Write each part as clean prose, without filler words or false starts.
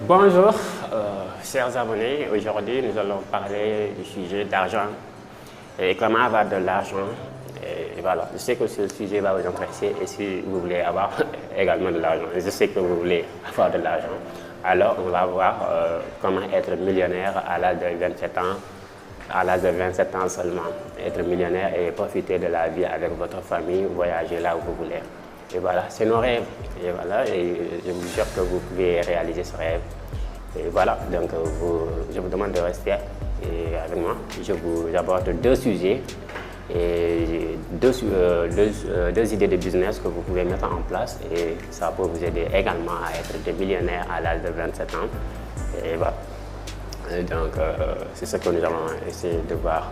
Bonjour, chers abonnés. Aujourd'hui, nous allons parler du sujet d'argent et comment avoir de l'argent. Et voilà, je sais que ce sujet va vous intéresser et si vous voulez avoir également de l'argent, je sais que vous voulez avoir de l'argent. Alors, on va voir comment être millionnaire à l'âge de 27 ans, à l'âge de 27 ans seulement. Être millionnaire et profiter de la vie avec votre famille, voyager là où vous voulez. Et voilà, c'est nos rêves. Et voilà, et je vous jure que vous pouvez réaliser ce rêve. Et voilà, donc je vous demande de rester avec moi. Je vous aborde deux sujets et deux idées de business que vous pouvez mettre en place et ça peut vous aider également à être des millionnaires à l'âge de 27 ans. Et voilà. Et donc, c'est ce que nous allons essayer de voir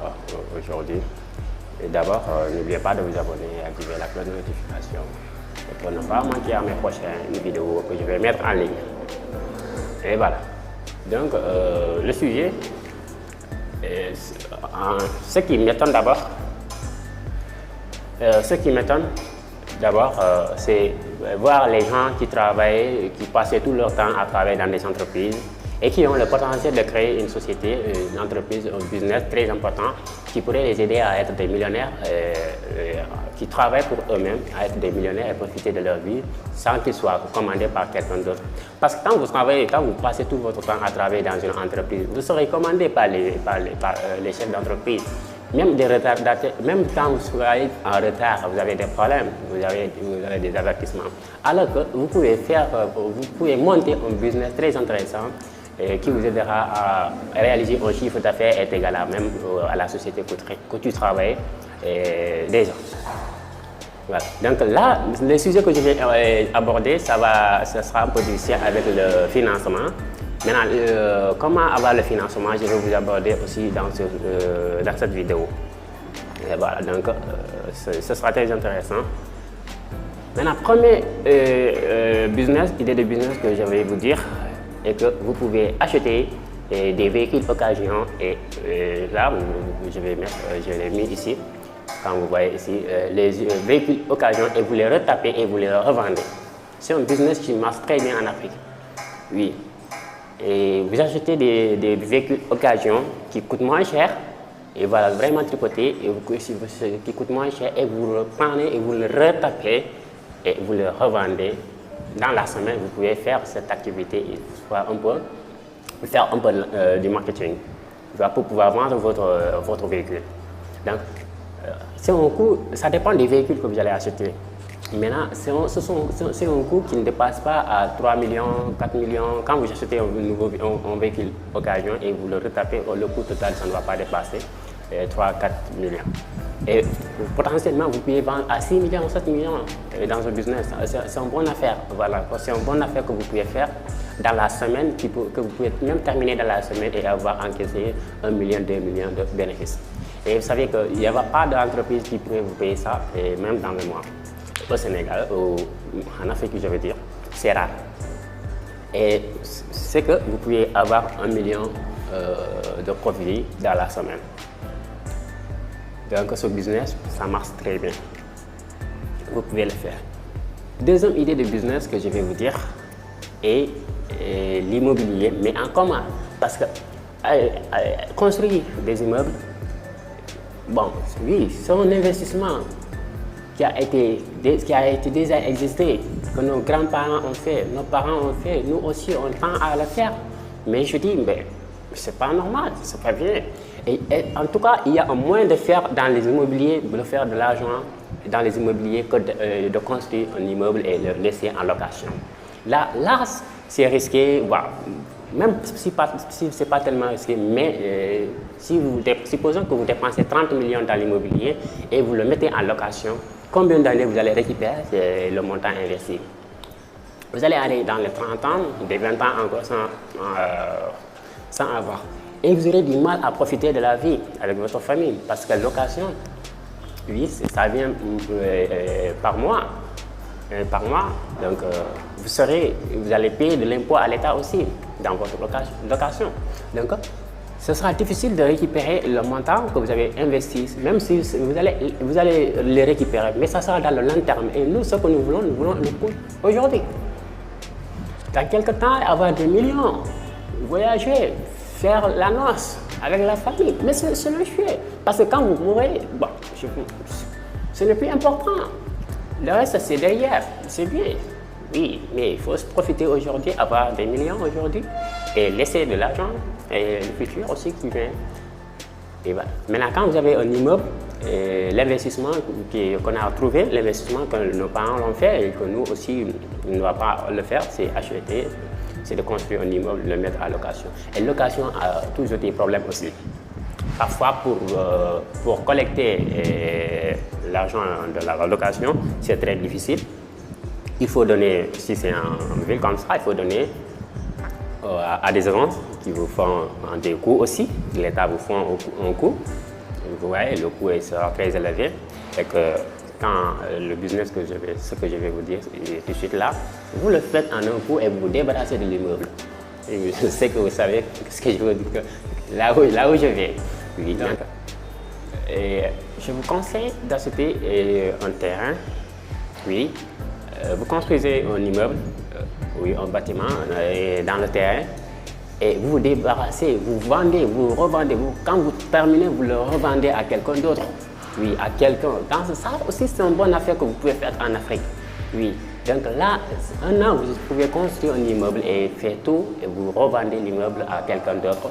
aujourd'hui. Et d'abord, n'oubliez pas de vous abonner et activer la cloche de notification pour ne pas manquer à mes prochaines vidéos que je vais mettre en ligne. Et voilà. Donc, le sujet, ce qui m'étonne d'abord, c'est voir les gens qui travaillent, qui passaient tout leur temps à travailler dans des entreprises et qui ont le potentiel de créer une société, une entreprise, un business très important qui pourrait les aider à être des millionnaires, qui travaillent pour eux-mêmes, à être des millionnaires et profiter de leur vie sans qu'ils soient commandés par quelqu'un d'autre. Parce que quand vous travaillez, quand vous passez tout votre temps à travailler dans une entreprise, vous serez commandé par les chefs d'entreprise. Même quand vous serez en retard, vous avez des problèmes, vous avez des avertissements. Alors que vous pouvez monter un business très intéressant qui vous aidera à réaliser un chiffre d'affaires est égal même à la société que tu travailles déjà. Voilà. Donc là, le sujet que je vais aborder, ça sera un peu difficile avec le financement. Maintenant, comment avoir le financement, je vais vous aborder aussi dans cette vidéo. Et voilà, donc ce sera très intéressant. Maintenant, premier idée de business que je vais vous dire est que vous pouvez acheter des véhicules occasion et là, je l'ai mis ici. Quand vous voyez ici, les véhicules occasion et vous les retapez et vous les revendez. C'est un business qui marche très bien en Afrique. Oui. Et vous achetez des véhicules occasion qui coûtent moins cher et voilà, vraiment tricotés et qui coûtent moins cher et vous le prenez et vous le retapez et vous le revendez. Dans la semaine, vous pouvez faire cette activité et faire un peu du marketing pour pouvoir vendre votre véhicule. Donc, c'est un coût, ça dépend des véhicules que vous allez acheter. Maintenant, c'est un coût qui ne dépasse pas à 3 millions, 4 millions. Quand vous achetez un véhicule occasion et vous le retapez, le coût total, ça ne va pas dépasser 3 4 millions. Et potentiellement, vous pouvez vendre à 6 millions, 7 millions dans ce business. C'est une bonne affaire. Voilà, c'est une bonne affaire que vous pouvez faire dans la semaine, que vous pouvez même terminer dans la semaine et avoir encaissé 1 million, 2 millions de bénéfices. Et vous savez qu'il n'y a pas d'entreprise qui pourrait vous payer ça, et même dans le mois. Au Sénégal, en Afrique, je veux dire, c'est rare. Et c'est que vous pouvez avoir 1 million de profits dans la semaine. Donc ce business, ça marche très bien. Vous pouvez le faire. Deuxième idée de business que je vais vous dire est l'immobilier, mais en commun. Parce que construire des immeubles, bon, oui, c'est un investissement qui a déjà existé, que nos grands-parents ont fait, nos parents ont fait, nous aussi on tend à le faire. Mais je dis, mais c'est pas normal, c'est pas bien. Et en tout cas, il y a un moyen de faire dans les immobiliers, de faire de l'argent dans les immobiliers que de construire un immeuble et le laisser en location. Là c'est risqué, voilà. Même si ce n'est pas tellement risqué, mais supposons que vous dépensez 30 millions dans l'immobilier et vous le mettez en location, combien d'années vous allez récupérer le montant investi? Vous allez aller dans les 30 ans, des 20 ans encore sans avoir. Et vous aurez du mal à profiter de la vie avec votre famille parce que la location, oui, ça vient par mois. Donc vous allez payer de l'impôt à l'État aussi dans votre location. Donc, ce sera difficile de récupérer le montant que vous avez investi, même si vous allez le récupérer, mais ça sera dans le long terme. Et nous, ce que nous voulons le coût aujourd'hui. dans quelques temps, avoir des millions, voyager, faire la noce avec la famille. Mais c'est le choix. Parce que quand vous mourrez, bon, c'est le plus important. Le reste, c'est derrière. C'est bien. Oui, mais il faut se profiter aujourd'hui, avoir des millions aujourd'hui et laisser de l'argent et le futur aussi qui vient. Et voilà. Maintenant, quand vous avez un immeuble, l'investissement qu'on a trouvé, l'investissement que nos parents l'ont fait et que nous aussi, on ne va pas le faire, c'est acheter, c'est de construire un immeuble, le mettre à location. Et la location a toujours des problèmes aussi. Parfois, pour collecter l'argent de la location, c'est très difficile. Il faut donner, si c'est en ville comme ça, il faut donner à des agences qui vous font des coûts aussi. L'État vous fait un coût. Vous voyez, le coût sera très élevé. Et que quand le business ce que je vais vous dire tout de suite là, vous le faites en un coup et vous vous débarrassez de l'immeuble. Je sais que vous savez ce que je veux dire, là où je vais. Oui, donc, je vous conseille d'acheter un terrain. Oui, vous construisez un immeuble, oui, un bâtiment dans le terrain et vous vous débarrassez, vous vendez, vous revendez. Quand vous terminez, vous le revendez à quelqu'un d'autre. Oui, à quelqu'un. Ça aussi, c'est une bonne affaire que vous pouvez faire en Afrique. Oui, donc là, un an, vous pouvez construire un immeuble et faire tout et vous revendez l'immeuble à quelqu'un d'autre.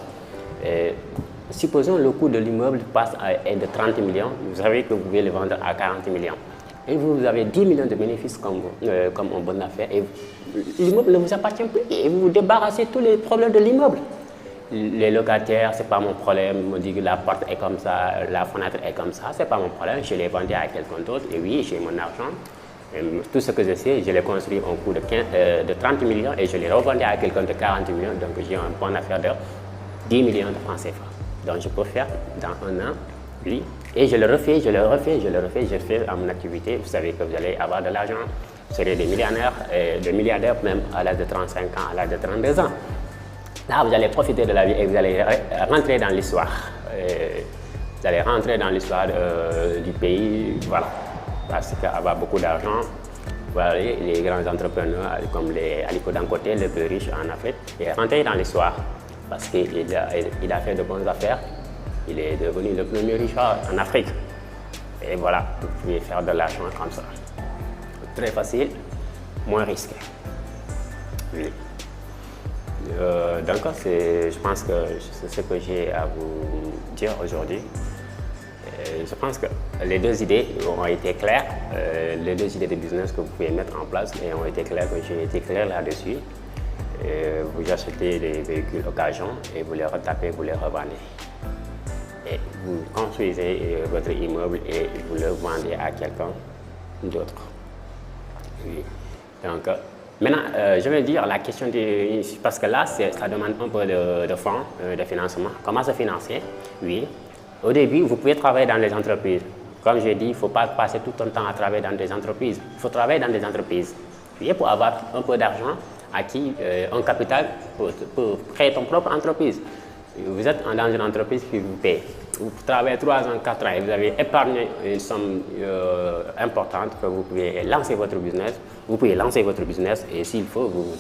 Supposons le coût de l'immeuble est de 30 millions, vous savez que vous pouvez le vendre à 40 millions. Et vous avez 10 millions de bénéfices comme une bonne affaire. Et l'immeuble ne vous appartient plus et vous vous débarrassez de tous les problèmes de l'immeuble. Les locataires, ce n'est pas mon problème. Ils me disent que la porte est comme ça, la fenêtre est comme ça, ce n'est pas mon problème. Je les vendais à quelqu'un d'autre et oui, j'ai mon argent. Et tout ce que je sais, je l'ai construit au coût de 30 millions et je l'ai revendu à quelqu'un de 40 millions. Donc j'ai une bonne affaire de 10 millions de francs CFA. Donc je peux faire dans un an, oui. Et je le refais, je fais à mon activité. Vous savez que vous allez avoir de l'argent, vous serez des millionnaires, des milliardaires même à l'âge de 35 ans, à l'âge de 32 ans. Là, vous allez profiter de la vie et vous allez rentrer dans l'histoire. Vous allez rentrer dans l'histoire du pays, voilà. Parce qu'avoir beaucoup d'argent, voilà, les grands entrepreneurs comme les Aliko Dangote, les plus riches en Afrique, et rentrer dans l'histoire parce qu'il a fait de bonnes affaires. Il est devenu le premier riche en Afrique. Et voilà, vous pouvez faire de l'argent comme ça. Très facile, moins risqué. Oui. Donc, je pense que c'est ce que j'ai à vous dire aujourd'hui. Je pense que les deux idées ont été claires. Les deux idées de business que vous pouvez mettre en place ont été claires, que j'ai été clair là-dessus. Vous achetez des véhicules occasion et vous les retapez, vous les revendez. Et vous construisez votre immeuble et vous le vendez à quelqu'un d'autre. Oui. Donc, maintenant, je vais dire la question parce que là, ça demande un peu de fonds, de financement. Comment se financer? Oui. Au début, vous pouvez travailler dans les entreprises. Comme j'ai dit, il ne faut pas passer tout ton temps à travailler dans des entreprises. Il faut travailler dans des entreprises. Puis pour avoir un peu d'argent, acquis un capital pour créer ton propre entreprise. Vous êtes dans une entreprise qui vous paye. Vous travaillez 3 ans, 4 ans et vous avez épargné une somme importante que vous pouvez lancer votre business. Vous pouvez lancer votre business et s'il faut, vous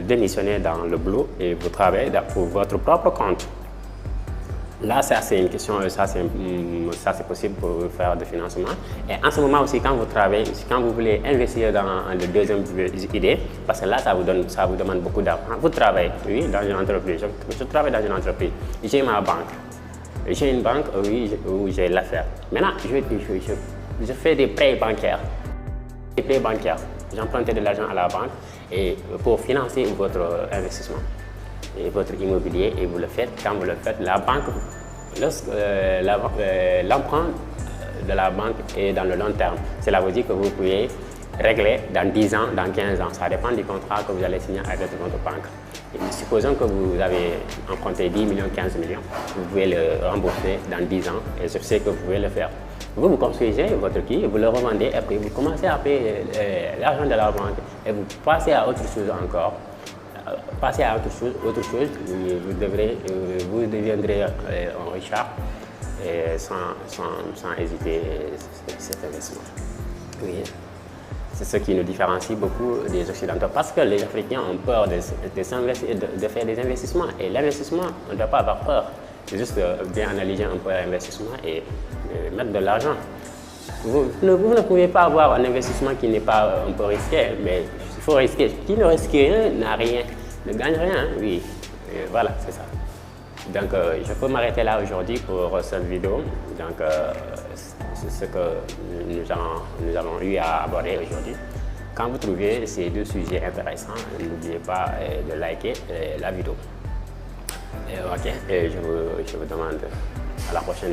démissionnez dans le boulot et vous travaillez pour votre propre compte. Là, ça c'est une question, ça c'est possible pour faire du financement. Et en ce moment aussi, quand vous travaillez, quand vous voulez investir dans la deuxième idée, parce que là, ça vous demande beaucoup d'argent. Vous travaillez, oui, dans une entreprise. Je travaille dans une entreprise. J'ai ma banque. J'ai une banque, oui, où j'ai l'affaire. Maintenant, je fais des prêts bancaires. Des prêts bancaires. J'emprunte de l'argent à la banque et pour financer votre investissement. Et votre immobilier et vous le faites. Quand vous le faites, la banque, l'emprunt de la banque est dans le long terme. Cela veut dire que vous pouvez régler dans 10 ans, dans 15 ans. Ça dépend du contrat que vous allez signer avec votre banque. Et supposons que vous avez emprunté 10 millions, 15 millions, vous pouvez le rembourser dans 10 ans et je sais que vous pouvez le faire. Vous construisez votre qui, vous le revendez et puis vous commencez à payer l'argent de la banque et vous passez à autre chose encore. Passez à autre chose, vous deviendrez un richard sans hésiter cet investissement. Oui, C'est ce qui nous différencie beaucoup des Occidentaux parce que les Africains ont peur de faire des investissements. Et l'investissement, on ne doit pas avoir peur. C'est juste bien analyser un peu l'investissement et mettre de l'argent. Vous ne pouvez pas avoir un investissement qui n'est pas un peu risqué, mais il faut risquer. Qui ne risque rien n'a rien, ne gagne rien. Oui, et voilà, c'est ça. Donc, je peux m'arrêter là aujourd'hui pour cette vidéo. Donc, c'est ce que nous avons eu à aborder aujourd'hui. Quand vous trouvez ces deux sujets intéressants, n'oubliez pas de liker la vidéo. Ok, je vous demande à la prochaine.